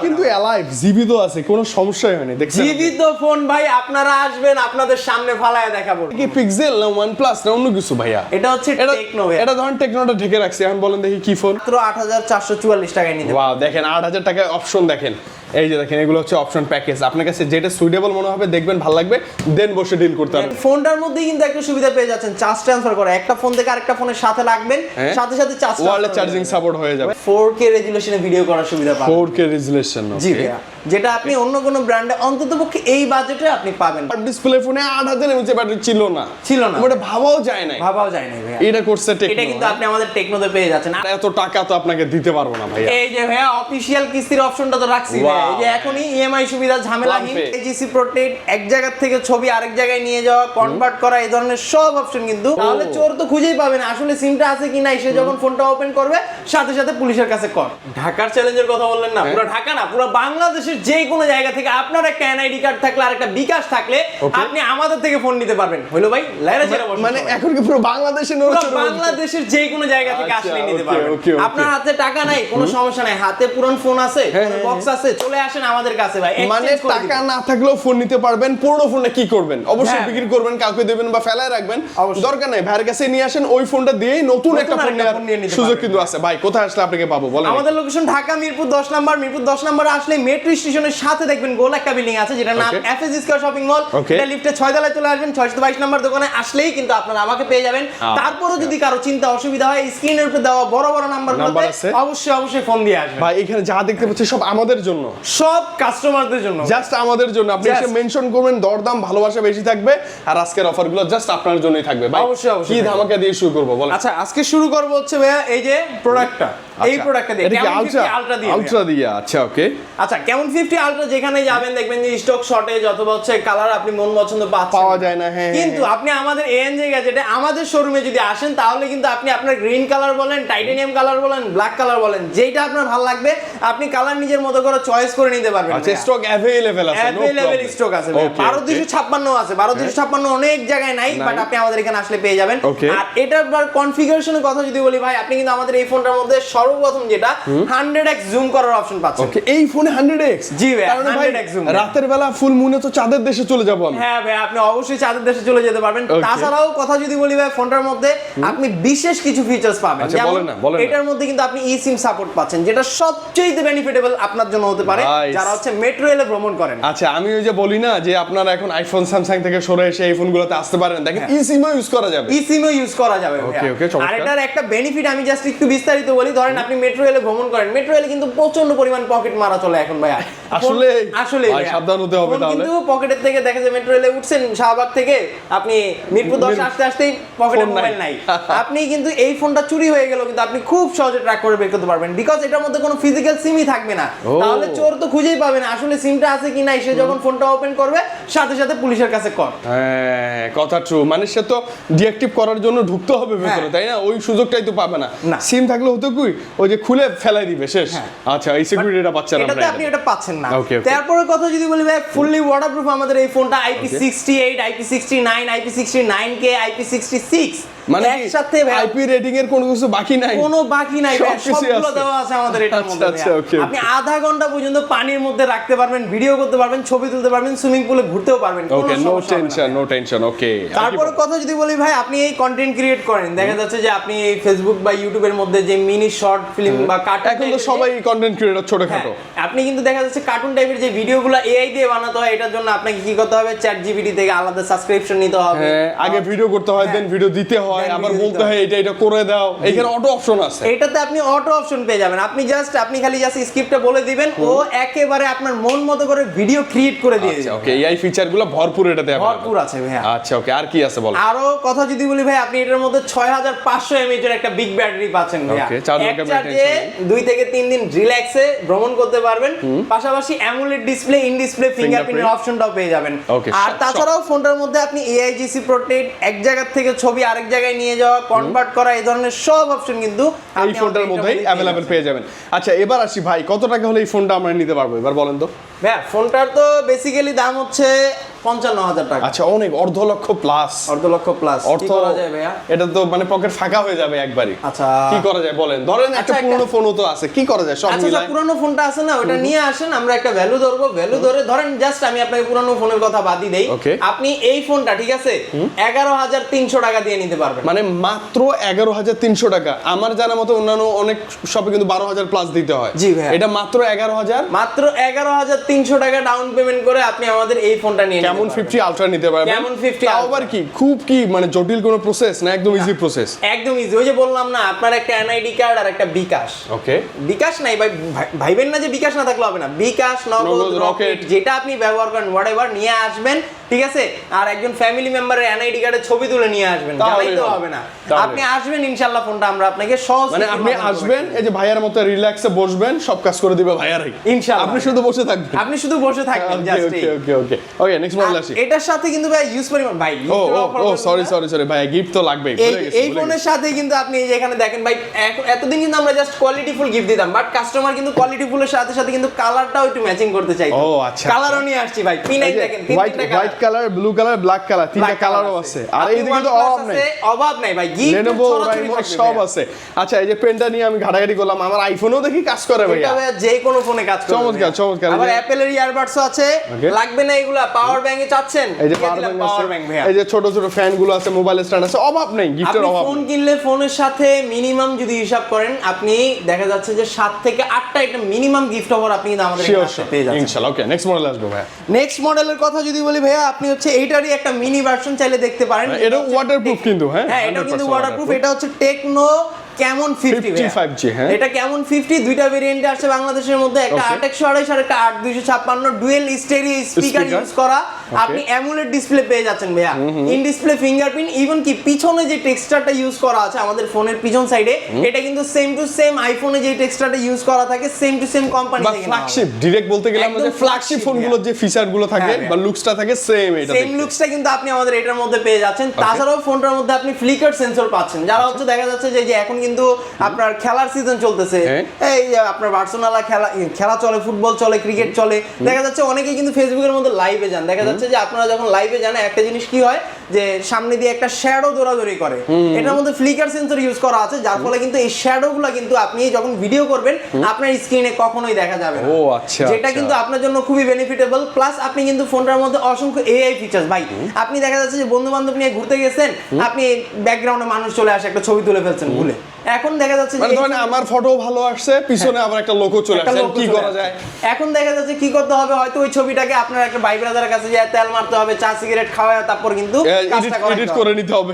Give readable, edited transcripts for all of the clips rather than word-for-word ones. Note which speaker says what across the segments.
Speaker 1: কিন্তু অ্যালাইভ জীবিত আছে, কোনো সমস্যাই হয়নি।
Speaker 2: জীবিত ফোন ভাই, আপনারা আসবেন আপনাদের সামনে ফালায়া দেখাবো।
Speaker 1: কি পিক্সেল না OnePlus না অন্য কিছু ভাইয়া?
Speaker 2: এটা হচ্ছে টেকনো।
Speaker 1: এটা ধরেন টেকনোটা ঢেকে রাখছে, এখন বলেন দেখি কি ফোন।
Speaker 2: মাত্র 8444 টাকায় নিতে।
Speaker 1: ওয়াও, দেখেন 8000 টাকায় অপশন দেখেন। এই যে দেখেন, এগুলো হচ্ছে অপশন প্যাকেজ। আপনার কাছে যেটা সুইটেবল মনে হবে দেখবেন, ভালো লাগবে, দেন বসে ডিল করতে হবে।
Speaker 2: ফোনটার মধ্যে কিন্তু একটা সুবিধা পেয়ে যাচ্ছেন, চার্জ ট্রান্সফার করা। একটা ফোন থেকে আরেকটা ফোনের সাথে লাগবেন, সাথে সাথে চার্জ
Speaker 1: ওয়ারলেস চার্জিং সাপোর্ট হয়ে যাবে।
Speaker 2: 4K রেজোলিউশনে ভিডিও করার সুবিধা পাবেন।
Speaker 1: 4K রেজোলিউশন,
Speaker 2: জি ভাইয়া, যেটা আপনি অন্য কোনো ব্র্যান্ডে অন্ততপক্ষে এই বাজেটে আপনি পাবেন।
Speaker 1: ডিসপ্লে ফোনে 8000 এর নিচে ব্যাটারি ছিল না। ওটা ভাবাও যায় না,
Speaker 2: ভাইয়া।
Speaker 1: এটা করছে টেকনো।
Speaker 2: এটা কিন্তু আপনি আমাদের টেকনোতে পেয়ে যাচ্ছেন।
Speaker 1: এত টাকা তো আপনাকে দিতে পারবো না ভাইয়া।
Speaker 2: এই যে ভাইয়া অফিশিয়াল কিস্তির অপশনটা তো রাখছি ভাইয়া। এই যে এখনই ইএমআই সুবিধা, ঝামেলাহীন, AGC প্রোটেক্ট, এক জায়গা থেকে ছবি আরেক জায়গায় নিয়ে যাওয়া, কনভার্ট করা, এই ধরনের সব অপশন কিন্তু। তাহলে চোর তো খুঁজেই পাবে না আসলে সিমটা আছে কি নাই। সে যখন ফোনটা ওপেন করবে সাথে সাথে পুলিশের কাছে কল। ঢাকার চ্যালেঞ্জের কথা বললেন না, পুরো ঢাকা না, পুরো বাংলাদেশের যে কোনো জায়গা থেকে আপনার একটা এনআইডি কার্ড থাকলে আর একটা বিকাশ থাকলে আপনি আমাদের থেকে ফোন নিতে পারবেন। হইলো ভাই, লাইরা ছেড়ে বসুন।
Speaker 1: মানে এখন কি পুরো বাংলাদেশে
Speaker 2: বাংলাদেশের যে কোনো জায়গা থেকে আসলে নিতে পারবেন। আপনার হাতে টাকা নাই, কোনো সমস্যা নাই, হাতে পুরনো ফোন আছে, বক্স আছে, চলে আসেন আমাদের কাছে ভাই।
Speaker 1: মানে টাকা না থাকলেও ফোন নিতে পারবেন। পুরনো ফোনটা কি করবেন? অবশ্যই বিক্রি করবেন, কাউকে দেবেন বা ফেলায় রাখবেন, দরকার নাই। ভাইয়ের কাছে নিয়ে আসেন, ওই ফোনটা দিয়েই নতুন একটা ফোন নেওয়ার সুযোগ কিন্তু আছে। ভাই কোথায় আসলে আপনাকে পাবো বলেন?
Speaker 2: আমাদের লোকেশন ঢাকা মিরপুর 10 নম্বর। মিরপুর 10 নম্বরে আসলে মেট্রো স্টেশনের সাথে দেখবেন গোল একটা বিল্ডিং আছে, যেটার নাম এফএস স্কয়ার শপিং মল। এটা লিফটে 6 তলায় চলে আসবেন, 622 নম্বর দোকানে আসলেই কিন্তু আপনারা আমাকে পেয়ে যাবেন। তারপরও যদি কারো চিন্তা অসুবিধা হয়, স্ক্রিনের উপরে দেওয়া বড় বড় নাম্বারগুলোতে অবশ্যই ফোন দিয়ে আসবেন।
Speaker 1: ভাই এখানে যা দেখতে পাচ্ছি সব আমাদের জন্য,
Speaker 2: সব কাস্টমারদের জন্য,
Speaker 1: জাস্ট আমাদের জন্য। আপনি এসে মেনশন করবেন, দরদাম ভালোবাসা বেশি থাকবে, আর আজকের অফারগুলো জাস্ট আপনার জন্যই থাকবে। ভাই
Speaker 2: অবশ্যই
Speaker 1: কি ধামাকা দিয়ে শুরু করব বলেন?
Speaker 2: আচ্ছা, আজকে শুরু করব হচ্ছে ভাইয়া এই যে প্রোডাক্টটা, এই প্রোডাক্টটা দিয়ে,
Speaker 1: কেমন 50 আলট্রা দিয়ে। আলট্রা দিয়ে, আচ্ছা ওকে।
Speaker 2: আচ্ছা, কেমন 50 আলট্রা যেখানে যাবেন দেখবেন যে স্টক শর্টেজ অথবা হচ্ছে কালার আপনি মন পছন্দ
Speaker 1: পাওয়া যায় না। হ্যাঁ,
Speaker 2: কিন্তু আপনি আমাদের এএনজে গ্যাজেটে আমাদের শোরুমে যদি আসেন তাহলে কিন্তু আপনি আপনার গ্রিন কালার বলেন, টাইটানিয়াম কালার বলেন, ব্ল্যাক কালার বলেন, যেটা আপনার ভালো লাগবে আপনি কালার নিজের মতো করে চয়েস করে নিতে পারবেন।
Speaker 1: আচ্ছা, স্টক अवेलेबल আছে,
Speaker 2: अवेलेबल স্টক আছে। 12256 আছে, 12256 অনেক জায়গায় নাই, বাট আপনি আমাদের এখানে আসলে পেয়ে যাবেন। আর এটার কনফিগারেশনের কথা যদি বলি ভাই, আপনি কিন্তু আমাদের এই ফোনটার মধ্যে সর্বপ্রথম যেটা 100x জুম করার অপশন পাচ্ছেন।
Speaker 1: ওকে, এই ফোনে 100x?
Speaker 2: জি ভাই,
Speaker 1: কারণ ভাই
Speaker 2: 100x জুম।
Speaker 1: রাতের বেলা ফুল মুনে তো চাঁদের দেশে চলে যাব আমি।
Speaker 2: হ্যাঁ ভাই, আপনি অবশ্যই চাঁদের দেশে চলে যেতে পারবেন। তাছাড়াও কথা যদি বলি ভাই, ফোনটার মধ্যে আপনি বিশেষ কিছু ফিচারস পাবেন। যেমন এটার মধ্যে কিন্তু আপনি eSIM সাপোর্ট পাচ্ছেন, যেটা সবচেয়ে বেনিফিটেবল আপনার জন্য হতে পারে যারা হচ্ছে মেট্রো রেলে ভ্রমণ করেন।
Speaker 1: আচ্ছা, আমি ওই যে বলি না যে আপনারা এখন আইফোন স্যামসাং থেকে সরে এসে এই ফোনগুলোতে আসতে পারেন, দেখেন eSIM ও ইউজ করা যাবে।
Speaker 2: eSIM ও ইউজ করা যাবে।
Speaker 1: ওকে ওকে,
Speaker 2: আর এটার একটা বেনিফিট আমি জাস্ট একটু বিস্তারিত বলি। ধরেন আপনি মেট্রো রেলে ভ্রমণ করেন, মেট্রো রেলে কিন্তু প্রচন্ড পরিমাণ পকেট মারা চলে এখন ভাই। আসলে
Speaker 1: ভাই সাবধান হতে হবে তাহলে।
Speaker 2: কিন্তু পকেটের থেকে দেখা যায় মেট্রো রেলে উঠছেন শাহবাগ থেকে, আপনি মিরপুর 10 আসতে আসতেই পকেটে মোবাইল নাই, আপনি কিন্তু এই ফোনটা চুরি হয়ে গেল কিন্তু আপনি খুব সহজে ট্র্যাক করে বের করতে পারবেন, বিকজ এটার মধ্যে কোনো ফিজিক্যাল সিমই থাকবে না। তাহলে চোর তো খুঁজেই পাবে না আসলে সিমটা আছে কি নাই। সে যখন ফোনটা ওপেন করবে সাথে সাথে পুলিশের কাছে কল।
Speaker 1: হ্যাঁ, কথা ট্রু। মানে সে তো ডিঅ্যাক্টিভ করার জন্য ঢুকতে হবে ভেতরে, তাই না? ওই সুযোগটাই তো পাবে না। সিম থাকলে হতো কি, ওই যে খুলে ফেলাই দিবে, শেষ। আচ্ছা, এই সিকিউরিটিটা পাচ্ছেন আমরা,
Speaker 2: এটাতে আপনি এটা পাচ্ছেন না। তারপরে কথা যদি বলি ভাই, ফুললি ওয়াটারপ্রুফ আমাদের এই ফোনটা। IP68, IP69, IP69K, IP66,
Speaker 1: মানে একসাথে আইপি রেটিং এর কোনো কিছু বাকি নাই,
Speaker 2: কোনো বাকি নাই, সবগুলো দেওয়া আছে আমাদের এটার মধ্যে। আপনি আধা ঘন্টা পর্যন্ত পানির মধ্যে রাখতে পারবেন, ভিডিও করতে পারবেন, ছবি তুলতে পারবেন, সুইমিং পুলে ঘুরতেও পারবেন।
Speaker 1: ওকে, নো টেনশন, নো টেনশন। ওকে,
Speaker 2: তারপরে কথা যদি বলি ভাই, আপনি এই কন্টেন্ট ক্রিয়েট করেন, দেখা যাচ্ছে যে আপনি ফেসবুক বা ইউটিউবের মধ্যে যে মিনি শর্ট ফিল্ম বা কার্টুন, এখন
Speaker 1: তো সবাই কন্টেন্ট ক্রিয়েটর ছোটখাটো,
Speaker 2: আপনি কিন্তু দেখা যাচ্ছে কার্টুন টাইপের যে ভিডিওগুলো এআই দিয়ে বানাতে হয়, এটার জন্য আপনাকে কি করতে হবে, চ্যাটজিপিটি থেকে আলাদা সাবস্ক্রিপশন নিতে হবে।
Speaker 1: আগে ভিডিও করতে হয়, দেন ভিডিও দিতে হয়, আবার বলতে হয় এটা করে দাও। এখানে অটো অপশন আছে,
Speaker 2: এটাতে আপনি অটো অপশন পেয়ে যাবেন। আপনি খালি জাস্ট স্ক্রিপ্টটা বলে দিবেন, ও একেবারে আপনার মন মতো করে ভিডিও ক্রিয়েট করে দিয়ে দিবে।
Speaker 1: ওকে, এই ফিচারগুলো ভরপুর এটাতে
Speaker 2: ভরপুর আছে ভাইয়া।
Speaker 1: আচ্ছা ওকে, আর কি আছে বল?
Speaker 2: আরো কথা যদি বলি ভাই, আপনি এটার মধ্যে 6500 mAh এর একটা বিগ ব্যাটারি পাচ্ছেন ভাইয়া।
Speaker 1: ওকে, চার্জে
Speaker 2: 2 থেকে 3 দিন রিল্যাক্সে ভ্রমণ করতে পারবেন। পাশাপাশি অ্যামোলেড ডিসপ্লে, ইন ডিসপ্লে ফিঙ্গারপ্রিন্টের অপশনটাও পেয়ে যাবেন। আর তাছাড়াও ফোনটার মধ্যে আপনি AIGC প্রোটেক্ট, এক জায়গা থেকে ছবি আরেক জায়গায় নিয়ে যাওয়া, কনভার্ট করা, এই ধরনের সব অপশন কিন্তু
Speaker 1: এই ফোনটার মধ্যেই अवेलेबल পেয়ে যাবেন। আচ্ছা, এবার আসি ভাই, কত টাকা হলে এই ফোনটা আমরা নিতে পারবো এবার বলেন তো?
Speaker 2: ভাই ফোনটার তো বেসিক্যালি দাম হচ্ছে 55,000 টাকা।
Speaker 1: আচ্ছা, অনেক, অর্ধ লক্ষ প্লাস।
Speaker 2: অর্ধ লক্ষ প্লাস কি করা যায় ভাইয়া?
Speaker 1: এটা তো মানে পকেট ফাঁকা হয়ে যাবে একবারই।
Speaker 2: আচ্ছা,
Speaker 1: কি করা যায় বলেন? ধরেন একটা পুরনো ফোনও তো আছে, কি করা যায় সব মিলাই?
Speaker 2: আচ্ছা, পুরনো ফোনটা আছে না, ওটা নিয়ে আসেন, আমরা একটা ভ্যালু ধরবো, ভ্যালু ধরে ধরেন জাস্ট আমি আপনাকে পুরনো ফোনের কথা বাদ দেই, আপনি এই ফোনটা ঠিক আছে 11,300 টাকা দিয়ে নিতে পারবেন।
Speaker 1: মানে মাত্র 11,300 টাকা। আমার জানা মতো অন্যান্য অনেক শপে কিন্তু 12,000 প্লাস দিতে হয়।
Speaker 2: জি ভাই,
Speaker 1: এটা মাত্র 11,000,
Speaker 2: মাত্র 11,300 টাকা ডাউন পেমেন্ট করে আপনি আমাদের এই ফোনটা নিয়ে
Speaker 1: কেমন 50 আলট্রা নিতে পারবেন।
Speaker 2: কেমন 50
Speaker 1: তাও আবার কি খুব কি মানে জটিল কোনো প্রসেস না, একদম ইজি প্রসেস?
Speaker 2: একদম ইজি। ওই যে বললাম না, আপনার একটা এনআইডি কার্ড আর একটা বিকাশ।
Speaker 1: ওকে,
Speaker 2: বিকাশ নাই ভাই, ভাইবেন না যে বিকাশ না থাকলে হবে না, বিকাশ, নগদ, রকেট, যেটা আপনি ব্যবহার করেন হোয়াটএভার নিয়ে আসবেন, ঠিক আছে? আর একজন ফ্যামিলি মেম্বারের এনআইডি কার্ডের ছবি তুলে নিয়ে আসবেন, জানাইতে হবে না। আপনি আসবেন, ইনশাআল্লাহ ফোনটা আমরা আপনাকে সহজ,
Speaker 1: মানে আপনি আসবেন, এই যে ভাইয়ার মতো রিল্যাক্সে বসবেন, সব কাজ করে দিবে ভাইয়ারাই ইনশাআল্লাহ। আপনি শুধু বসে থাকবেন,
Speaker 2: আপনি শুধু বসে থাকবেন জাস্ট।
Speaker 1: ওকে ওকে ওকে ওকে, নেক্সট মডেল আসি।
Speaker 2: এটার সাথে কিন্তু ভাই ইউজ পরিমাণ ভাই,
Speaker 1: ও সরি ভাই, গিফট তো লাগবেই।
Speaker 2: এই ফোনের সাথে কিন্তু আপনি এই যে এখানে দেখেন ভাই, এতদিন কিন্তু আমরা জাস্ট কোয়ালিটি ফুল গিফট দিতাম, বাট কাস্টমার কিন্তু কোয়ালিটি ফুলের সাথে সাথে কিন্তু কালারটাও একটু ম্যাচিং করতে চাই।
Speaker 1: ও আচ্ছা,
Speaker 2: কালারও নিয়ে আসছি ভাই, পিনাই দেখেন,
Speaker 1: white colour, blue colour, black colour, তিনটা কালারও আছে। আর এই দিকে তো
Speaker 2: অভাব নাই ভাই, গিফট
Speaker 1: Lenovo সব আছে। আচ্ছা, এই যে পেনটা নিয়ে আমি ঘাটাঘাটি করলাম, আমার আইফোনেও দেখি কাজ করে ভাই,
Speaker 2: এটা ভাই যে কোনো ফোনে কাজ করে।
Speaker 1: চমৎকার।
Speaker 2: আবার অ্যাপলের ইয়ারবাডসও আছে, লাগবে না এগুলা? পাওয়ার ব্যাংকে চাচ্ছেন,
Speaker 1: এই যে পাওয়ার ব্যাংক ভাই, এই যে ছোট ছোট ফ্যান গুলো আছে, মোবাইল স্ট্যান্ড আছে, অভাব নেই, গিফটের অভাব।
Speaker 2: ফোন কিনলে ফোনের সাথে মিনিমাম যদি হিসাব করেন, আপনি দেখা যাচ্ছে যে 7 থেকে 8টা একটা মিনিমাম গিফট অফার আপনি কিন্তু আমাদের কাছে পেয়ে যাচ্ছেন
Speaker 1: ইনশাআল্লাহ। ওকে, নেক্সট মডেল আসবে ভাই।
Speaker 2: নেক্সট মডেলের কথা যদি বলি ভাইয়া, আপনি হচ্ছে এইটারই একটা মিনি ভার্সন চাইলে দেখতে পারেন।
Speaker 1: এটা ওয়াটারপ্রুফ কিন্তু, হ্যাঁ
Speaker 2: এটা কিন্তু ওয়াটারপ্রুফ। এটা হচ্ছে টেকনো কেমন
Speaker 1: 55G, হ্যাঁ
Speaker 2: এটা কেমন 50, দুইটা ভেরিয়েন্টে আছে বাংলাদেশের মধ্যে, একটা 8/128 আর একটা 8/256, ডুয়েল স্টেরিও স্পিকার ইউজ করা। আপনি অ্যামুলেট ডিসপ্লে পেয়ে যাচ্ছেন ভাইয়া, ইন ডিসপ্লে ফিঙ্গারপ্রিন্ট, ইভেন কি পিছনে যে টেক্সচারটা ইউজ করা আছে আমাদের ফোনের পিছন সাইডে, এটা কিন্তু সেম টু সেম আইফোনে যে টেক্সচারটা ইউজ করা থাকে, সেম টু সেম কোম্পানি থেকে।
Speaker 1: ফ্ল্যাগশিপ ডাইরেক্ট বলতে গেলে আমরা যে ফ্ল্যাগশিপ ফোনগুলো যে ফিচারগুলো থাকে বা লুকসটা থাকে, সেম এটা
Speaker 2: সেম লুকসটা কিন্তু আপনি আমাদের এটার মধ্যে পেয়ে যাচ্ছেন। তাছাড়াও ফোনটার মধ্যে আপনি ফ্লিকার সেন্সর পাচ্ছেন, যারা হচ্ছে দেখা যাচ্ছে যে এখন কিন্তু আপনার খেলার সিজন চলতেছে, এই আপনার বার্সেলোনা খেলা চলে, ফুটবল চলে, ক্রিকেট চলে, দেখা যাচ্ছে অনেকেই কিন্তু ফেসবুকের মধ্যে লাইভে যান, দেখা যাচ্ছে যে আপনারা যখন লাইভে যান একটা জিনিস কি হয় যে সামনে দিয়ে একটা শ্যাডো দৌড়াদৌড়ি করে, এটার মধ্যে ফ্লিকার সেন্সর ইউজ করা আছে, যার ফলে কিন্তু এই শ্যাডো গুলো কিন্তু আপনি যখন ভিডিও করবেন আপনার স্ক্রিনে কখনোই দেখা যাবে না।
Speaker 1: ও আচ্ছা,
Speaker 2: যেটা কিন্তু আপনার জন্য খুবই বেনিফিটেবল। প্লাস আপনি কিন্তু ফোনটার মধ্যে অসংখ্য এআই ফিচার্স ভাই, আপনি দেখা যাচ্ছে যে বন্ধু বান্ধব নিয়ে ঘুরতে গেছেন, আপনি ব্যাকগ্রাউন্ডে মানুষ চলে আসে, একটা ছবি তুলে ফেলছেন ভুলে, এখন দেখা যাচ্ছে
Speaker 1: মানে ধরেন আমার ফটো ভালো আসছে, পিছনে আবার একটা লোগো চলে আসছে, কি করা যায়?
Speaker 2: এখন দেখা যাচ্ছে কি করতে হবে, হয়তো ওই ছবিটাকে আপনার একটা ভাই ব্রাদারের কাছে যায় তেল মারতে হবে, চা সিগারেট খাওয়া, তারপর কিন্তু
Speaker 1: এডিট করে নিতে হবে,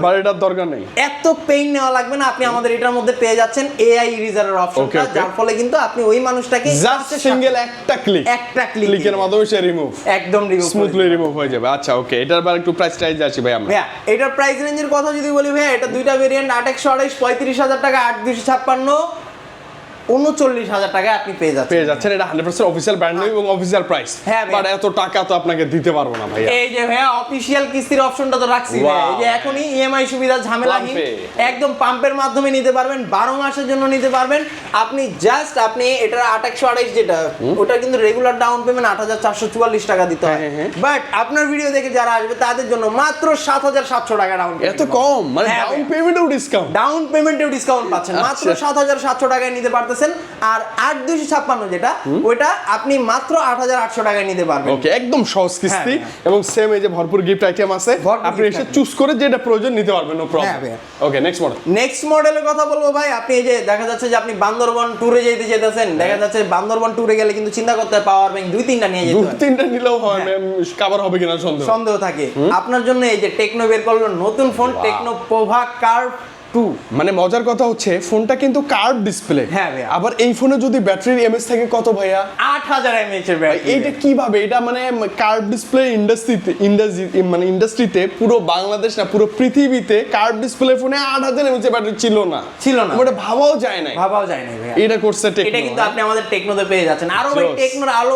Speaker 1: বাট এটার দরকার নেই,
Speaker 2: এত পেইন নেওয়া লাগবে না। আপনি আমাদের এটার মধ্যে পেয়ে যাচ্ছেন এআই ইরেজারের অপশনটা, যার ফলে কিন্তু আপনি ওই মানুষটাকে
Speaker 1: জাস্ট সিঙ্গেল একটা ক্লিকের মাধ্যমে সে রিমুভ,
Speaker 2: একদম
Speaker 1: স্মুথলি রিমুভ হয়ে যাবে। আচ্ছা ওকে, এটার বার একটু প্রাইস আসি ভাই আমরা।
Speaker 2: ভাইয়া এটার প্রাইস রেঞ্জের কথা যদি বলি ভাইয়া, এটা দুইটা ভেরিয়েন্ট, 8/128 35,000 টাকা, 8/256 39,000 টাকায় আপনি পেয়ে যাচ্ছেন।
Speaker 1: এটা 100% অফিশিয়াল ব্র্যান্ড নিউ এবং অফিশিয়াল প্রাইস, বাট এত টাকা তো আপনাকে দিতে পারবো না ভাইয়া।
Speaker 2: এই যে ভাইয়া অফিশিয়াল কিস্তির অপশনটা তো রাখছি ভাই, এই যে এখনই ইএমআই সুবিধা ঝামেলাহীন, একদম পাম্পের মাধ্যমে নিতে পারবেন, 12 মাসের জন্য নিতে পারবেন। আপনি জাস্ট আপনি এটা 8/128 যেটা, ওটা কিন্তু রেগুলার ডাউন পেমেন্ট 8,444 টাকা দিতে হয়, বাট আপনার ভিডিও দেখে যারা আসবে তাদের জন্য মাত্র 7,700 টাকা ডাউন পেমেন্ট।
Speaker 1: এত কম? মানে ডাউন পেমেন্টেও
Speaker 2: ডিসকাউন্ট পাচ্ছেন, মাত্র 7,700 টাকায় নিতে পারতেছেন। আর 8/256 যেটা, ওটা আপনি মাত্র 8,800 টাকায় নিতে পারবেন।
Speaker 1: ওকে, একদম সহজ কিস্তি এবং সেম এই যে ভরপুর গিফট আইটেম আছে, আপনি এসে চুজ করে যেটা প্রয়োজন নিতে পারবেন, নো প্রবলেম। ওকে, নেক্সট মডেলের কথা বলবো ভাই। আপনি এই যে দেখা যাচ্ছে যে আপনি বান্দরবন ট্যুরে যেতেছেন, দেখা যাচ্ছে বান্দরবন ট্যুরে গেলে কিন্তু চিন্তা করতে হয় পাওয়ার ব্যাংক 2-3টা নিয়ে যেতে হয়, 2-3টা নিলেও হয়, কভার হবে কিনা
Speaker 2: সন্দেহ থাকে। আপনার জন্য এই যে টেকনো বের করলো নতুন ফোন, টেকনো পোভা কার্ভ 2।
Speaker 1: মানে মজার কথা হচ্ছে ফোনটা কিন্তু কার্ভ ডিসপ্লে, আবার এই ফোনে যদি ব্যাটারির এমএএইচ থাকে কত ভাইয়া?
Speaker 2: 8000 mAh এর ব্যাটারি।
Speaker 1: এইটা কিভাবে? এটা মানে কার্ভ ডিসপ্লে ইন্ডাস্ট্রিতে পুরো বাংলাদেশ না পুরো পৃথিবীতে কার্ভ ডিসপ্লে ফোনে 8000 mAh এর ব্যাটারি ছিল না। ওটা ভাবাও যায় না
Speaker 2: ভাইয়া।
Speaker 1: এটা করছে টেকনো,
Speaker 2: এটা কিন্তু আপনি আমাদের টেকনোতে পেয়ে যাচ্ছেন। আরো ভাই টেকনোর আরো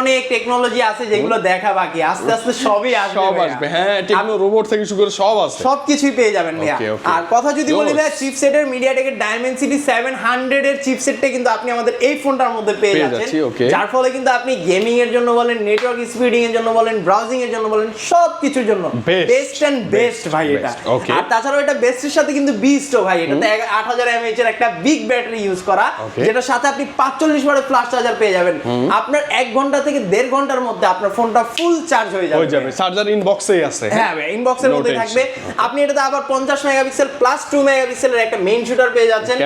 Speaker 2: অনেক টেকনোলজি আছে যেগুলো দেখা বাকি, আস্তে আস্তে সবই আসবে।
Speaker 1: হ্যাঁ, টেকনো রোবট থেকে শুরু করে সব আছে,
Speaker 2: সবকিছুই পেয়ে যাবেন ভাইয়া। আর কথা যদি বলি ভাই চিপসেটের মিডিয়াটেকের ডাইমেনসিটি 700 এর চিপসেটটা কিন্তু আপনি আমাদের এই ফোনটার মধ্যে পেয়ে যাচ্ছেন, যার ফলে কিন্তু আপনি গেমিং এর জন্য বলেন, নেটওয়ার্ক স্পিডিং এর জন্য বলেন, ব্রাউজিং এর জন্য বলেন, সব কিছুর জন্য বেস্ট এন্ড বেস্ট ভাই এটা। আর তাছাড়াও এটা বেস্টের সাথে কিন্তু বিস্টও ভাই, এটাতে 8000 mAh এর একটা বিগ ব্যাটারি ইউজ করা, যেটার সাথে আপনি 45 ওয়াটের ফ্ল্যাশ চার্জার পেয়ে যাবেন। আপনার 1 ঘন্টা থেকে 1.5 ঘন্টার মধ্যে আপনার ফোনটা ফুল চার্জ হয়ে যাবে।
Speaker 1: চার্জার ইনবক্সেই আছে।
Speaker 2: হ্যাঁ ভাই, ইনবক্সের মধ্যে থাকবে। আপনি এটাতে আবার 50 মেগাপিক্সেল প্লাস 2 মেগাপিক্সেলের একটা মেইন শুটার পেয়ে যাচ্ছেন।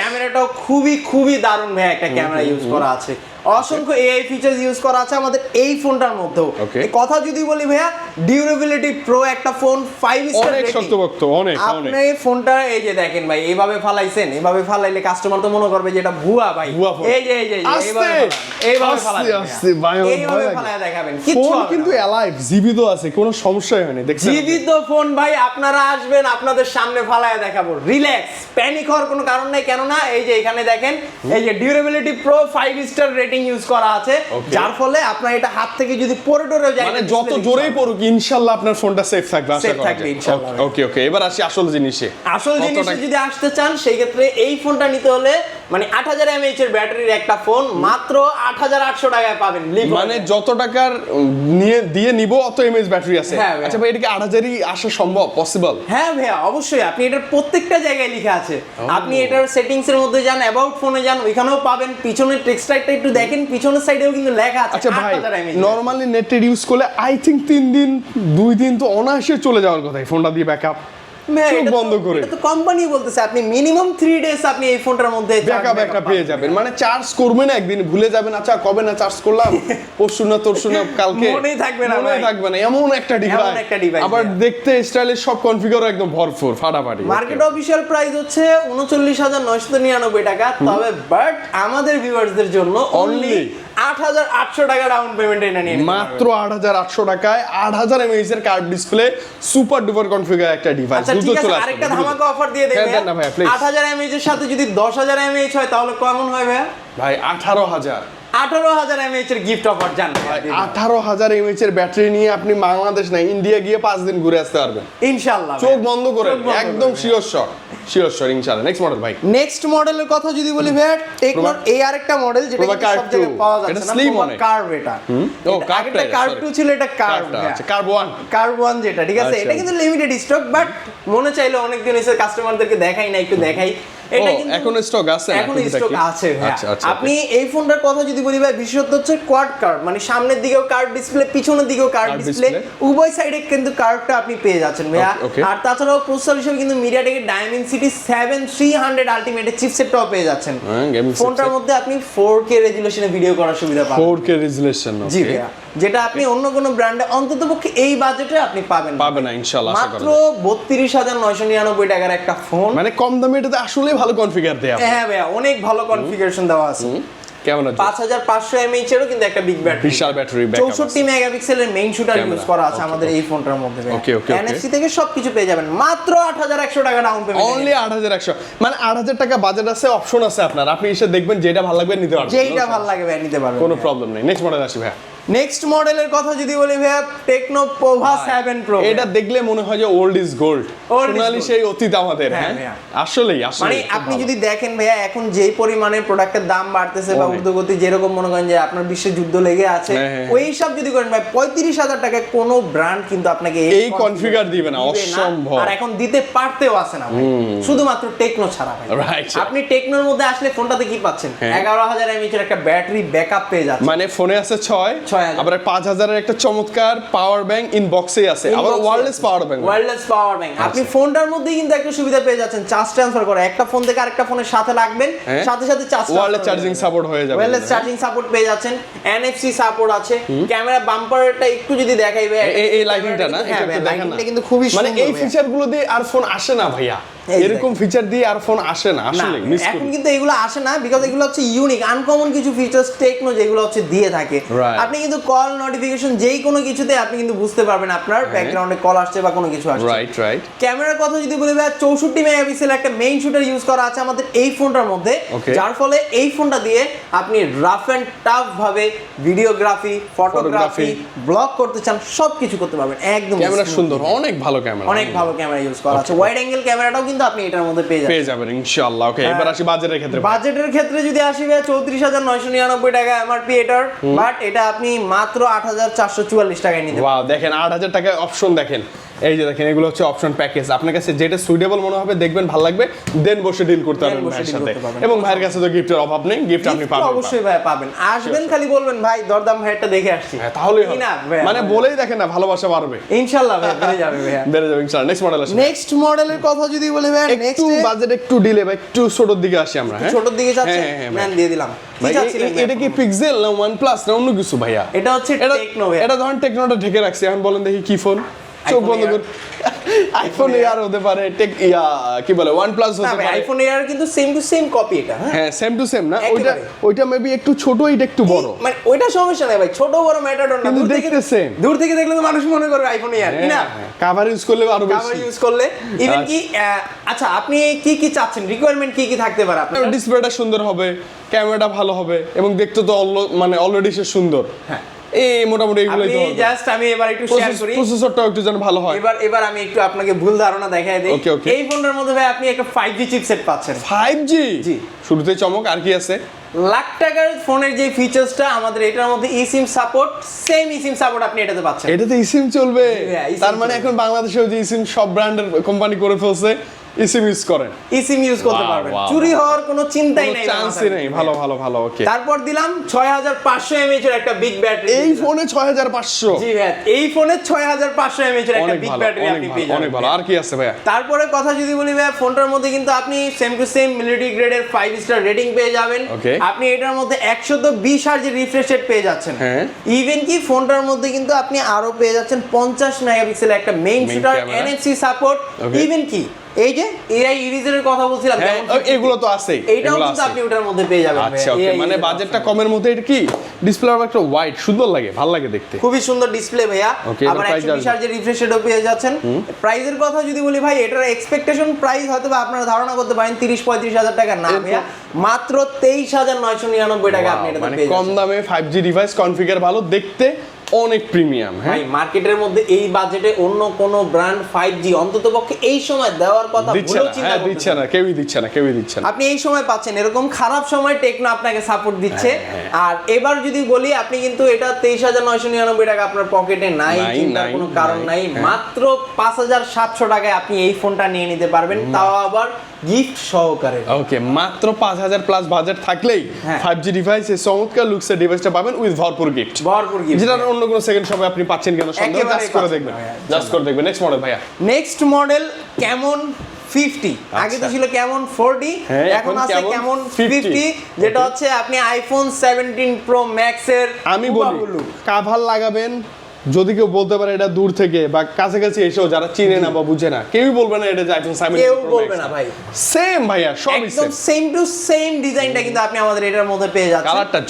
Speaker 2: ক্যামেরাটাও খুবই দারুণ ভাই একটা ক্যামেরা ইউজ করা আছে। অসংখ্য এআই ফিচারস ইউজ করা আছে আমাদের এই ফোনটার মধ্যেও। এই কথা যদি বলি ভাইয়া, ডিউরেবিলিটি প্রো একটা ফোন 5 স্টার
Speaker 1: অনেক শক্তপোক্ত, অনেক
Speaker 2: আপনি এই ফোনটা এই যে দেখেন ভাই, এইভাবে ফালাইছেন, এইভাবে ফালাইলে কাস্টমার তো মনে করবে যে এটা ভুয়া ভাই। এই যে এইভাবে ফালায় দেখাবেন,
Speaker 1: ফোন কিন্তু অ্যালাইভ, জীবিত আছে, কোনো সমস্যাই হয়নি। দেখছেন
Speaker 2: জীবিত ফোন ভাই, আপনারা আসবেন, আপনাদের সামনে ফালায় দেখাবো, রিল্যাক্স, প্যানিক হওয়ার কোনো কারণ নাই। কেননা এই যে এখানে দেখেন, এই যে ডিউরেবিলিটি প্রো 5 স্টার ইউজ করা আছে, যার ফলে আপনার এটা হাত থেকে যদি পড়ে যায়,
Speaker 1: মানে যত জোরেই পড়ুক ইনশাআল্লাহ আপনার ফোনটা সেফ থাকবে, আশা করা যায় ইনশাআল্লাহ। ওকে, এবার আসি আসল জিনিসে।
Speaker 2: যদি আসতে চান সেই ক্ষেত্রে এই ফোনটা নিতে হলে মানে 8000 mAh এর ব্যাটারির একটা ফোন মাত্র 8800 টাকায় পাবেন।
Speaker 1: মানে যত টাকার দিয়ে নিব অত এমএএইচ ব্যাটারি আছে। আচ্ছা ভাই, এটা কি 8000ই আসা সম্ভব, পসিবল?
Speaker 2: হ্যাঁ ভাইয়া, অবশ্যই। আপনি এটার প্রত্যেকটা জায়গায় লেখা আছে। আপনি এটার সেটিংস এর মধ্যে যান, অ্যাবাউট ফোনে যান, ওইখানেও পাবেন। পিছনের টেক্সটাইলটা একটু দেখেন, পিছনের সাইডেও কিন্তু লেখা আছে।
Speaker 1: আচ্ছা ভাই, নরমালি নেট ইউজ করলে আই থিংক 3 দিন 2 দিন তো অনায়াসে চলে যাওয়ার কথা ফোনটা দিয়ে ব্যাকআপ বন্ধ করে।
Speaker 2: এটা তো কোম্পানি বলতেছে আপনি মিনিমাম 3 ডেজ আপনি এই ফোনটার মধ্যে
Speaker 1: ব্যাকআপ পেয়ে যাবেন। মানে চার্জ করবেন একদিন, ভুলে যাবেন, আচ্ছা কবে না চার্জ করলাম, পরশু না তরশু না কালকে,
Speaker 2: মনেই থাকবে না,
Speaker 1: এমন একটা ডিভাইস। আবার দেখতে স্টাইলিশ, সব কনফিগার একদম ভরপুর, ফাটাফাটি।
Speaker 2: মার্কেট অফিশিয়াল প্রাইস হচ্ছে 39999 টাকা। তবে বাট আমাদের ভিউয়ার্সদের জন্য অনলি 8800 টাকা ডাউন পেমেন্ট এটা নিয়ে
Speaker 1: মাত্র 8800 টাকায় 8000 mAh এর curve display, super duper configure একটা ডিভাইস।
Speaker 2: আরেকটা ধামাকা অফার দিয়ে দেন 8000 mAh এর সাথে যদি 10000 mAh হয় তাহলে কেমন হয় ভাই?
Speaker 1: 18000
Speaker 2: mAh এর গিফট অফার জান ভাই।
Speaker 1: 18000 mAh এর ব্যাটারি নিয়ে আপনি বাংলাদেশ না ইন্ডিয়া গিয়ে 5 দিন ঘুরে আসতে পারবেন
Speaker 2: ইনশাআল্লাহ।
Speaker 1: চোখ বন্ধ করে, একদম শিওর ইনশাআল্লাহ। নেক্সট মডেল ভাই,
Speaker 2: নেক্সট মডেলের কথা যদি বলি ভাই, টেকনোর এই আরেকটা মডেল যেটা সব জায়গায় পাওয়া যাচ্ছে না,
Speaker 1: স্লিম
Speaker 2: কার্ভ। এটা একটা কার্ভ 2 ছিল, এটা কার্ভ।
Speaker 1: আচ্ছা, কার্ভ 1
Speaker 2: যেটা ঠিক আছে, এটা কিন্তু লিমিটেড স্টক, বাট মনে চাইলে অনেক দিন এসে কাস্টমারদেরকে দেখাই না, একটু দেখাই। এটা কিন্তু
Speaker 1: এখন স্টক আছে,
Speaker 2: এখন স্টক আছে ভাই।
Speaker 1: আচ্ছা,
Speaker 2: আপনি এই ফোনটার কথা যদি বলি ভাই, বিশেষত হচ্ছে কোয়াড কার্ভ, মানে সামনের দিকেও কার্ভ ডিসপ্লে, পিছনের দিকেও কার্ভ ডিসপ্লে, উভয় সাইডে কিন্তু কার্ভটা আপনি পেয়ে যাচ্ছেন ভাইয়া। আর তাছাড়াও প্রসেসর হিসেবে কিন্তু মিডিয়াটেকের ডাইমেনসিটি 7300 আলটিমেট চিপসেটটাও পেয়ে যাচ্ছেন। ফোনটার মধ্যে আপনি 4K রেজোলিউশনে ভিডিও করার সুবিধা পাবেন।
Speaker 1: 4K রেজোলিউশন,
Speaker 2: জি ভাইয়া, যেটা আপনি অন্য কোনো ব্র্যান্ডে অন্ততপক্ষে এই বাজেটে আপনি পাবেন
Speaker 1: না ইনশাআল্লাহ।
Speaker 2: মাত্র 32999 টাকার একটা ফোন,
Speaker 1: মানে কম দামে এটাতে আসলে ভালো কনফিগার দেয়া।
Speaker 2: হ্যাঁ ভাইয়া, অনেক ভালো কনফিগারেশন দেওয়া আছে।
Speaker 1: কেমন আছে?
Speaker 2: 5500 mAh এরও কিন্তু একটা বিগ ব্যাটারি,
Speaker 1: বিশাল ব্যাটারি ব্যাকআপ,
Speaker 2: 64 মেগাপিক্সেলের মেইন শুটার ইউজ করা আছে আমাদের এই ফোনটার মধ্যে। NFC থেকে সবকিছু পেয়ে যাবেন মাত্র 8100 টাকা ডাউন পেমেন্ট।
Speaker 1: অনলি 8100, মানে 8000 টাকা বাজেট আছে, অপশন আছে আপনার, আপনি এসে দেখবেন যেটা ভালো লাগবে নিতে পারবেন,
Speaker 2: যেটা ভালো লাগে ভাই নিতে পারবেন,
Speaker 1: কোনো প্রবলেম নেই। নেক্সট মডেল আসি ভাই।
Speaker 2: নেক্সট মডেলের কথা যদি বলি ভাইয়া, টেকনো পোভা 7 প্রো।
Speaker 1: এটা দেখলে মনে হয় যে ওল্ড ইজ গোল্ড, সোনালী সেই অতীত আমাদের। হ্যাঁ আসলেই
Speaker 2: মানে আপনি যদি দেখেন ভাইয়া, এখন যেই পরিমাণে প্রোডাক্টের দাম বাড়তেছে বা ঊর্ধ্বগতি যেরকম মনে করেন যে আপনার বিশ্বে যুদ্ধ লেগে আছে, ওই সব যদি করেন ভাই 35000 টাকায় কোনো ব্র্যান্ড কিন্তু আপনাকে এই
Speaker 1: কনফিগার দিবে না, অসম্ভব।
Speaker 2: আর এখন দিতে পারতেও আছে না ভাই, শুধুমাত্র টেকনো ছাড়া ভাই। আপনি টেকনোর মধ্যে আসলে ফোনটাতে কি পাচ্ছেন? 11000 mAh এর একটা ব্যাটারি ব্যাকআপ পেয়ে যাচ্ছেন।
Speaker 1: মানে ফোনে আছে 6, আবার 5000 এর একটা চমৎকার পাওয়ার ব্যাংক ইনবক্সে আছে, আবার ওয়্যারলেস পাওয়ার ব্যাংক।
Speaker 2: আপনি ফোনটার মধ্যেই কিন্তু একটা সুবিধা পেয়ে যাচ্ছেন, চার্জ ট্রান্সফার করা, একটা ফোন থেকে আরেকটা ফোনের সাথে রাখবেন, সাথে সাথে
Speaker 1: ওয়্যারলেস চার্জিং সাপোর্ট হয়ে যাবে,
Speaker 2: ওয়্যারলেস চার্জিং সাপোর্ট পেয়ে যাচ্ছেন, NFC সাপোর্ট আছে। ক্যামেরা বাম্পারটা একটু যদি দেখাই ভাই,
Speaker 1: এই লাইটিংটা না,
Speaker 2: এটা একটু দেখেন না, কিন্তু খুবই সুন্দর।
Speaker 1: মানে এই ফিচারগুলো দিয়ে আর ফোন আসে না ভাইয়া, এরকম ফিচার দিয়ে আর ফোন আসে না আসলে, মিস করি।
Speaker 2: এখন কিন্তু এগুলো আসে না, বিকজ এগুলো হচ্ছে ইউনিক আনকমন কিছু ফিচারস টেকনো যেগুলো হচ্ছে দিয়ে থাকে। আপনি কিন্তু কল নোটিফিকেশন যেই কোনো কিছুতে আপনি কিন্তু বুঝতে পারবেন আপনার ব্যাকগ্রাউন্ডে কল আসছে বা কোনো কিছু আসছে।
Speaker 1: রাইট।
Speaker 2: ক্যামেরার কথা যদি বলি ভাই, 64 মেগাপিক্সেল একটা মেইন শুটার ইউজ করা আছে আমাদের এই ফোনটার মধ্যে, যার ফলে এই ফোনটা দিয়ে আপনি রাফ এন্ড টাফ ভাবে ভিডিওগ্রাফি, ফটোগ্রাফি, ব্লগ করতে চান সবকিছু করতে পারবেন একদম।
Speaker 1: ক্যামেরা সুন্দর, অনেক ভালো ক্যামেরা,
Speaker 2: অনেক ভালো ক্যামেরা ইউজ করা আছে। ওয়াইড অ্যাঙ্গেল ক্যামেরাটাও কিন্তু আপনি এটার মধ্যে পেয়ে
Speaker 1: যাবেন ইনশাআল্লাহ। ওকে, এবার আসি বাজেটের ক্ষেত্রে।
Speaker 2: বাজেটের ক্ষেত্রে যদি আসি ভাই 34,999 টাকা এমআরপি এটার, বাট এটা আপনি মাত্র 8,444 টাকায় নিতে পারবেন।
Speaker 1: ওয়াও, দেখেন 8,000 টাকায় অপশন দেখেন, এই যে দেখেন এগুলো হচ্ছে অপশন প্যাকেজ। আপনার কাছে যেটা সুইটেবল মনে হবে, দেখবেন ভালো লাগবে, দেন বসে ডিল করতে পারবেন ভাইয়ের সাথে। এবং ভাইয়ের কাছে তো গিফটের অভাব নেই, গিফট আপনি পাবেন,
Speaker 2: অবশ্যই ভাই পাবেন। আসবেন, খালি বলবেন ভাই দরদাম ভাইটা দেখে আসছি,
Speaker 1: তাহলেই হবে। মানে বলেই দেখেন না, ভালোবাসা বাড়বে
Speaker 2: ইনশাআল্লাহ ভাই, বেড়ে যাবে ভাই,
Speaker 1: বেড়ে যাবে ইনশাআল্লাহ। নেক্সট মডেল আসে।
Speaker 2: নেক্সট মডেলের কথা যদি বলি ভাই,
Speaker 1: একটু বাজেট একটু ডিলে ভাই, একটু ছোটর দিকে আসি আমরা। হ্যাঁ,
Speaker 2: ছোটর দিকে যাচ্ছে, ম্যান দিয়ে দিলাম।
Speaker 1: ভাই এটা কি পিক্সেল না OnePlus না অন্য কিছু ভাইয়া?
Speaker 2: এটা হচ্ছে টেকনো ভাই।
Speaker 1: এটা ধরেন টেকনোটা ঢেকে রাখছি, এখন বলেন দেখি কি ফোন? চোখ বন্ধ করে আইফোন এয়ার হতে পারে, টেক ইয়া কি বলে OnePlus হতে পারে।
Speaker 2: আইফোন এয়ার কিন্তু সেম টু সেম কপি এটা।
Speaker 1: হ্যাঁ, সেম টু সেম না, ওইটা মেবি একটু ছোট, এটা একটু বড়।
Speaker 2: মানে ওইটা সমস্যা নাই ভাই, ছোট বড় ম্যাটার না,
Speaker 1: দূর থেকে সেম।
Speaker 2: দূর থেকে দেখলে তো মানুষ মনে করবে আইফোন এয়ার, কি না?
Speaker 1: কভার ইউজ করলে আরো বেশি,
Speaker 2: কভার ইউজ করলে ইভেন কি আচ্ছা আপনি কি চাচ্ছেন, রিকোয়ারমেন্ট কি থাকতে পারে আপনার?
Speaker 1: ডিসপ্লেটা সুন্দর হবে, ক্যামেরাটা ভালো হবে, এবং দেখতে তো মানে অলরেডি সে সুন্দর। হ্যাঁ, এই মোটামুটি এগুলোই তো হবে।
Speaker 2: জাস্ট আমি এবার একটু শেয়ার করি,
Speaker 1: প্রসেসরটাও একটু যেন ভালো হয়।
Speaker 2: এবার আমি একটু আপনাকে ভুল ধারণা দেখাই দেই। এই ফোনের মধ্যে ভাই আপনি একটা 5G চিপসেট পাচ্ছেন।
Speaker 1: 5G?
Speaker 2: জি,
Speaker 1: শুরুতেই চমক। আর কি আছে?
Speaker 2: লাখ টাকার ফোনের যে ফিচারসটা আমাদের এটার মধ্যে eSIM support, same eSIM support আপনি এটাতে পাচ্ছেন।
Speaker 1: এটাতে eSIM চলবে? তার মানে
Speaker 2: চলবে।
Speaker 1: এখন বাংলাদেশেও যে eSIM সব ব্র্যান্ডের কোম্পানি করে ফেলছে, eSIM ইউজ করেন,
Speaker 2: eSIM ইউজ করতে পারবেন, চুরি হওয়ার কোনো চিন্তাই নাই,
Speaker 1: চান্সই নেই। ভালো ভালো ভালো। ওকে,
Speaker 2: তারপর দিলাম 6500 mAh এর একটা বিগ ব্যাটারি।
Speaker 1: এই ফোনে 6500?
Speaker 2: জি ভাই, এই ফোনে 6500 mAh এর একটা বিগ ব্যাটারি আপনি পেয়ে যাবেন।
Speaker 1: অনেক ভালো। আর কি আছে ভাইয়া?
Speaker 2: তারপরে কথা যদি বলি ভাই, ফোনটার মধ্যে কিন্তু আপনি সেম টু সেম মিলিটারি গ্রেডের 5 স্টার রেটিং পেয়ে যাবেন। আপনি এটার মধ্যে 120 Hz রিফ্রেশ রেট পেয়ে যাচ্ছেন। ইভেন কি ফোনটার মধ্যে কিন্তু আপনি আরো পেয়ে যাচ্ছেন 50 মেগাপিক্সেল একটা main shooter, NFC support, even কি এই যে এআই ইরেজারের কথা বলছিলাম,
Speaker 1: এগুলো তো আছেই,
Speaker 2: এইটাও কিন্তু আপনি ওটার মধ্যে পেয়ে যাবেন।
Speaker 1: আচ্ছা, ওকে, মানে বাজেটটা কমের মধ্যে। এটা কি ডিসপ্লে আবার একটা হোয়াইট, সুন্দর লাগে, ভালো লাগে দেখতে,
Speaker 2: খুবই সুন্দর ডিসপ্লে ভাইয়া। আবার 120 Hz এর রিফ্রেশ রেটও পেয়ে যাচ্ছেন। প্রাইসের কথা যদি বলি ভাই, এটার এক্সপেকটেশন প্রাইস হয়তো আপনারা ধারণা করতে পারেন 30-35 হাজার টাকা, না ভাইয়া, মাত্র 23,999 টাকা আপনি এটাতে পেয়ে যাচ্ছেন।
Speaker 1: কম দামে 5G ডিভাইস, কনফিগার ভালো, দেখতে অনেক প্রিমিয়াম। হ্যাঁ
Speaker 2: ভাই, মার্কেটের মধ্যে এই বাজেটে অন্য কোন ব্র্যান্ড 5G অন্ততপক্ষে এই সময় দেওয়ার কথা ভুলেও চিন্তা
Speaker 1: দিচ্ছে না, কেউই দিচ্ছে না।
Speaker 2: আপনি এই সময় পাচ্ছেন, এরকম খারাপ সময় টেকনো আপনাকে সাপোর্ট দিচ্ছে। আর এবার যদি বলি, আপনি কিন্তু এটা 23,999 টাকা আপনার পকেটে নাই, চিন্তার কোনো কারণ নাই। মাত্র 5,700 টাকায় আপনি এই ফোনটা নিয়ে নিতে পারবেন, তাও আবার গিফট সহকারে।
Speaker 1: ওকে, মাত্র 5,000 প্লাস বাজেট থাকলেই 5G ডিভাইস, এই চমৎকার লুকসের ডিভাইসটা পাবেন উইথ ভরপুর গিফট। যেটা অন্য কোনো সেকেন্ড শপে আপনি পাচ্ছেন কেন সন্দেহ, জাস্ট করে দেখবেন। নেক্সট মডেল ভাইয়া।
Speaker 2: নেক্সট মডেল কেমন 50। আগে তো ছিল কেমন 40, এখন আছে কেমন 50, যেটা হচ্ছে আপনি আইফোন 17 প্রো ম্যাক্স এর।
Speaker 1: আমি বলি কাভার লাগাবেন, যদি কেউ বলতে পারে এটা দূর থেকে বা কাছাকাছি এসেও যারা চিনে না বা বুঝে না, কেউই বলবে না এটা যে আইফোন 17
Speaker 2: কেউ বলবে না ভাই।
Speaker 1: সেম ভাইয়া, সবই
Speaker 2: একদম সেম টু সেম ডিজাইনটা কিন্তু আপনি আমাদের এটার মধ্যে পেয়ে যাচ্ছেন।
Speaker 1: কালারটা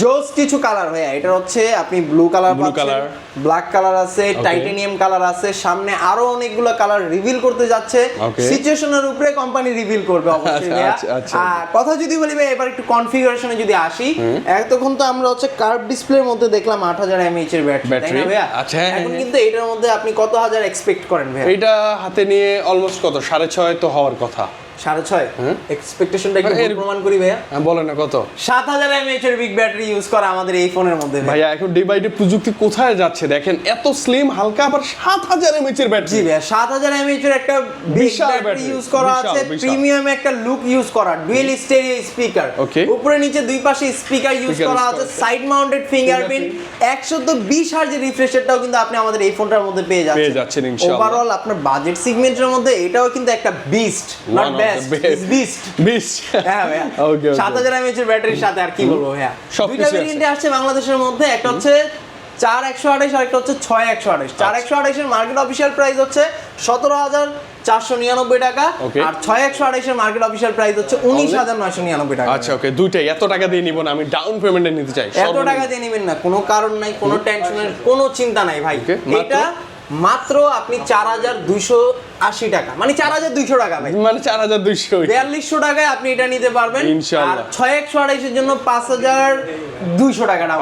Speaker 1: জোস
Speaker 2: কিছু কালার ভাইয়া। এটা হচ্ছে আপনি ব্লু কালার পাচ্ছেন, ব্ল্যাক কালার আছে, টাইটানিয়াম কালার আছে, সামনে আরো অনেকগুলো কালার রিভিল করতে যাচ্ছে। সিচুয়েশনের উপরে কোম্পানি রিভিল করবে অবশ্যই ভাইয়া। কথা যদি বলি ভাই, এবার একটু কনফিগারেশনে যদি আসি, এতক্ষণ তো আমরা হচ্ছে কার্ভ ডিসপ্লের মধ্যে দেখলাম 8,000 mAh এর ব্যাটারি, তাই না ভাইয়া?
Speaker 1: আচ্ছা,
Speaker 2: এখন কিন্তু এটার মধ্যে আপনি কত হাজার এক্সপেক্ট করেন ভাইয়া?
Speaker 1: এটা হাতে নিয়ে অলমোস্ট কত 6.5 তো হওয়ার কথা।
Speaker 2: 6.5 এক্সপেকটেশনটা একটু প্রমাণ করি ভাইয়া।
Speaker 1: বলেন না কত?
Speaker 2: 7,000 mAh এর বিগ ব্যাটারি ইউজ করা আমাদের এই ফোনের মধ্যে
Speaker 1: ভাইয়া। এখন ডে বাই ডে প্রযুক্তি কোথায় যাচ্ছে দেখেন, এত স্লিম হালকা, আবার 7,000 mAh এর ব্যাটারি।
Speaker 2: জি ভাইয়া, 7,000 mAh এর একটা বিশাল ব্যাটারি ইউজ করা আছে, প্রিমিয়াম একটা লুক ইউজ করা, ডুয়াল স্টেরিও স্পিকার, উপরে নিচে দুই পাশে স্পিকার ইউজ করা আছে, সাইড মাউন্টেড ফিঙ্গারপ্রিন্ট, 120 Hz এর রিফ্রেশ রেটটাও কিন্তু আপনি আমাদের এই ফোনটার মধ্যে পেয়ে যাচ্ছেন ইনশাআল্লাহ। ওভারঅল আপনার বাজেট সেগমেন্টের মধ্যে এটাও কিন্তু একটা বিস্ট, নট বেস্ট, বিস্ট। হ্যাঁ ভাইয়া, 7,000 mAh এর ব্যাটারির সাথে আর কি বলবো ভাইয়া। দুইটা ভেরিয়েন্টে আসছে বাংলাদেশের মধ্যে, একটা হচ্ছে 4,128 আর একটা হচ্ছে 6,128। 4,128 এর মার্কেট অফিশিয়াল প্রাইস হচ্ছে 17,499 টাকা, আর 6,128 এর মার্কেট অফিশিয়াল প্রাইস হচ্ছে 19,999 টাকা।
Speaker 1: আচ্ছা, ওকে, দুইটাই এত টাকা দিয়ে নিব না, আমি ডাউন পেমেন্টে নিতে চাই।
Speaker 2: এত টাকা দিয়ে নেবেন না, কোনো কারণ নাই, কোনো টেনশনের কোনো চিন্তা নাই ভাই। এটা মাত্র আপনি 4,200 80 টাকা, মানে 4200 টাকা ভাই,
Speaker 1: মানে 4200,
Speaker 2: 4200 টাকায় আপনি এটা নিতে পারবেন।
Speaker 1: ইনশাআল্লাহ।
Speaker 2: আর 6128 এর জন্য 5200 টাকা দাম।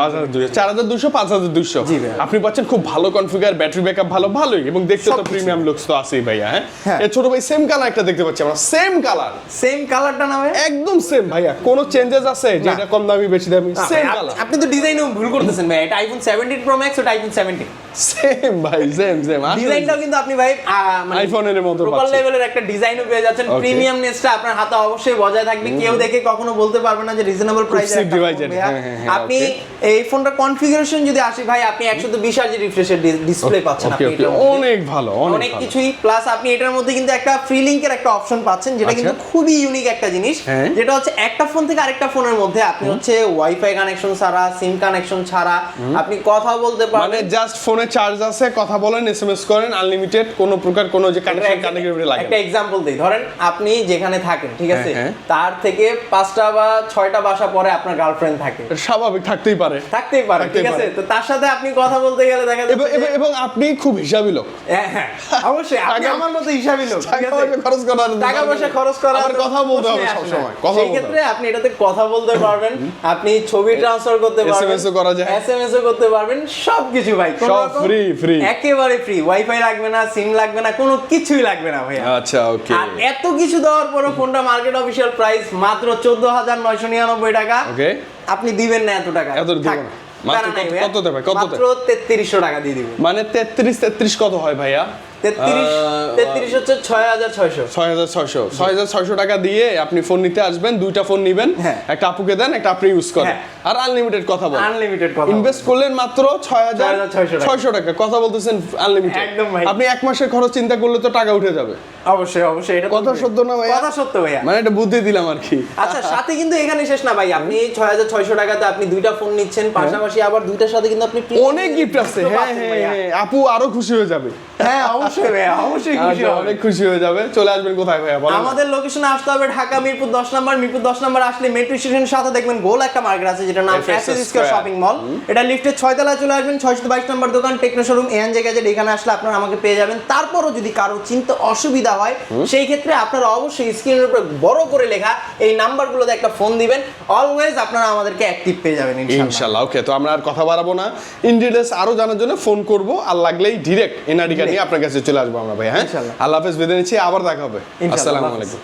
Speaker 1: 4200 5200
Speaker 2: জি ভাই।
Speaker 1: আপনি পাচ্ছেন খুব ভালো কনফিগার, ব্যাটারি ব্যাকআপ ভালোই, এবং দেখতে তো
Speaker 2: সবকিছু।
Speaker 1: প্রিমিয়াম লুকস তো আছেই ভাইয়া।
Speaker 2: হ্যাঁ।
Speaker 1: এর ছোট ভাই সেম কালার একটা দেখতে পাচ্ছি আমরা, সেম কালার,
Speaker 2: সেম কালারটা না ভাই?
Speaker 1: একদম সেম ভাইয়া, কোনো চেঞ্জেস আছে যে এটা কম দামি বেশি দামি?
Speaker 2: না
Speaker 1: সেম
Speaker 2: ভাই,
Speaker 1: কালার,
Speaker 2: আপনি তো ডিজাইনও ভুল করতেছেন ভাই, এটা আইফোন 17 প্রো ম্যাক্স, ওটা আইফোন 17।
Speaker 1: সেম ভাই, সেম
Speaker 2: ডিজাইনটাও কিন্তু আপনি ভাই
Speaker 1: আইফোনের মতো
Speaker 2: প্রপার
Speaker 1: পাচ্ছেন।
Speaker 2: লেভেলের একটা ডিজাইনও পেয়ে যাচ্ছেন।
Speaker 1: Okay.
Speaker 2: প্রিমিয়ামনেসটা আপনার হাতে অবশ্যই বজায় থাকবে, কেউ দেখে কখনো বলতে পারবে না যে রিজনেবল প্রাইসে
Speaker 1: cheap device এটা। হ্যাঁ, হ্যাঁ,
Speaker 2: আপনি
Speaker 1: okay.
Speaker 2: এই ফোনটার কনফিগারেশন যদি আসি ভাই, আপনি 120 হার্জ রিফ্রেশের ডিসপ্লে পাচ্ছেন
Speaker 1: ওকে
Speaker 2: আপনি
Speaker 1: ওকে,
Speaker 2: এটার মধ্যে।
Speaker 1: অনেক ভালো,
Speaker 2: অনেক কিছুই প্লাস আপনি এটার মধ্যে কিন্তু একটা ফ্রি লিংকের একটা অপশন পাচ্ছেন, যেটা
Speaker 1: আচ্ছা।
Speaker 2: কিন্তু খুবই ইউনিক একটা জিনিস।
Speaker 1: হ্যাঁ।
Speaker 2: যেটা হচ্ছে একটা ফোন থেকে আরেকটা ফোনের মধ্যে আপনি হচ্ছে ওয়াইফাই কানেকশন ছাড়া, সিম কানেকশন ছাড়া আপনি কথা বলতে
Speaker 1: মানে
Speaker 2: পারবেন।
Speaker 1: জাস্ট ফোনে চার্জ আছে, কথা বলেন, এসএমএস করেন, আনলিমিটেড, কোনো প্রকার কোনো যে কানেক্টিভিটি লাগে
Speaker 2: একটা এক্সাম্পল দেই, ধরেন আপনি যেখানে থাকেন, ঠিক আছে,
Speaker 1: হ্যাঁ, হ্যাঁ।
Speaker 2: তার থেকে 5টা বা 6টা বাসা পরে আপনার গার্লফ্রেন্ড থাকে,
Speaker 1: এটা স্বাভাবিক, থাকতেই পারে।
Speaker 2: থাকতেই পারে, ঠিক আছে, তো তার সাথে আপনি কথা বলতে গেলে দেখা যাচ্ছে যে-
Speaker 1: এবং আপনি খুব হিসাবি লোক,
Speaker 2: হ্যাঁ, হ্যাঁ, অবশ্যই আপনি
Speaker 1: টাকা-
Speaker 2: আমার মতো হিসাবি লোক, ঠিক
Speaker 1: টাকা
Speaker 2: আছে?
Speaker 1: পয়সা খরচ করার
Speaker 2: টাকা পয়সা খরচ করা
Speaker 1: আবার কথা বলতে হবে
Speaker 2: প্রশ্নই আসে না।
Speaker 1: সবসময়, কথা
Speaker 2: সেই
Speaker 1: বলতে
Speaker 2: ক্ষেত্রে আপনি এটাতে কথা বলতে পারবেন, আপনি ছবি ট্রান্সফার করতে পারবেন,
Speaker 1: SMS ও করা যায়।
Speaker 2: SMS ও করতে পারবেন, সবকিছু ভাই, কোনো
Speaker 1: সব
Speaker 2: রকম-
Speaker 1: free।
Speaker 2: একেবারে ফ্রি, ওয়াইফাই লাগবে না, সিম লাগবে না, কোনো কিছুই লাগবে না ভাইয়া।
Speaker 1: আচ্ছা ওকে,
Speaker 2: আর এত কিছু দেওয়ার পরও ফোনটা মার্কেট অফিশিয়াল প্রাইস মাত্র 14,999 টাকা।
Speaker 1: ওকে,
Speaker 2: আপনি দিবেন না এত টাকা?
Speaker 1: এত দিব
Speaker 2: থাক,
Speaker 1: না। মাত্র
Speaker 2: প্যারা নাই
Speaker 1: কত-
Speaker 2: ভাইয়া।
Speaker 1: কত দেবে, কত
Speaker 2: মাত্র 3300 টাকা দিয়ে দিবেন।
Speaker 1: মানে 33 কত হয় ভাইয়া?
Speaker 2: 33 হচ্ছে 6,600।
Speaker 1: 6,600 টাকা দিয়ে আপনি ফোন নিতে আসবেন, দুইটা ফোন নিবেন,
Speaker 2: হ্যাঁ।
Speaker 1: একটা আপুকে দেন, একটা আপনি ইউজ করেন,
Speaker 2: হ্যাঁ।
Speaker 1: আর আনলিমিটেড কথা বলেন।
Speaker 2: আনলিমিটেড কথা
Speaker 1: ইনভেস্ট করলেন মাত্র 6,600 টাকা, কথা বলতেছেন আনলিমিটেড।
Speaker 2: একদম ভাই।
Speaker 1: আপনি এক মাসের খরচ চিন্তা করলে তো টাকা উঠে যাবে।
Speaker 2: অবশ্যই অবশ্যই, এটা তো
Speaker 1: কথা সত্য না ভাইয়া?
Speaker 2: কথা সত্য ভাইয়া।
Speaker 1: মানে এটা বুদ্ধি দিলাম আর কি।
Speaker 2: আচ্ছা, সাথে কিন্তু এখানে শেষ না ভাই, আপনি 6,600 টাকাতে আপনি দুইটা ফোন নিচ্ছেন, পাশাপাশি আবার দুইটার সাথে কিন্তু আপনি
Speaker 1: অনেক গিফট আছে। হ্যাঁ হ্যাঁ হ্যাঁ, আপু আরো খুশি হয়ে যাবে।
Speaker 2: হ্যাঁ অবশ্যই ভাইয়া, অবশ্যই খুশি
Speaker 1: আচ্ছা,
Speaker 2: হবে।
Speaker 1: অনেক খুশি হয়ে যাবে। চলে আসবেন কোথায় ভাইয়া বলেন?
Speaker 2: আমাদের লোকেশনে আসতে হবে ঢাকা মিরপুর 10 নম্বর। মিরপুর 10 নম্বর আসলে মেট্রো স্টেশনের সাথে দেখবেন গোল একটা মার্কেট আছে, যেটা নাম
Speaker 1: FS
Speaker 2: FS
Speaker 1: Square
Speaker 2: square shopping mall. এটা লিফটের 6 তলায় চলে আসবেন, 622 নম্বর দোকান টেকনো শোরুম এনজে গ্যাজেট, এখানে আসলে আপনারা আমাকে পেয়ে যাবেন। তারপরও যদি কারো চিন্তা অসুবিধা হয়, সেই ক্ষেত্রে আপনারা অবশ্যই স্ক্রিনের উপরে বড় করে লেখা এই নাম্বারগুলোতে একটা ফোন দিবেন, অলওয়েজ আপনারা আমাদেরকে অ্যাক্টিভ পেয়ে যাবেন ইনশাআল্লাহ।
Speaker 1: ইনশাআল্লাহ। ওকে, তো আমরা আর কথা বাড়াবো না, ইন ডিটেইলস আরো জানার জন্য ফোন করব, আর লাগলেই ডিরেক্ট এনআরডি নিয়ে আপনার কাছে চলে আসবো আমরা ভাই। হ্যাঁ,
Speaker 2: ইনশাআল্লাহ।
Speaker 1: আল্লাহ হাফেজ, বিদায় নিচ্ছি, আবার দেখা হবে।
Speaker 2: ইনশাআল্লাহ,
Speaker 1: আসসালামু
Speaker 2: আল্লাহ হাফেজ।
Speaker 1: আলাইকুম।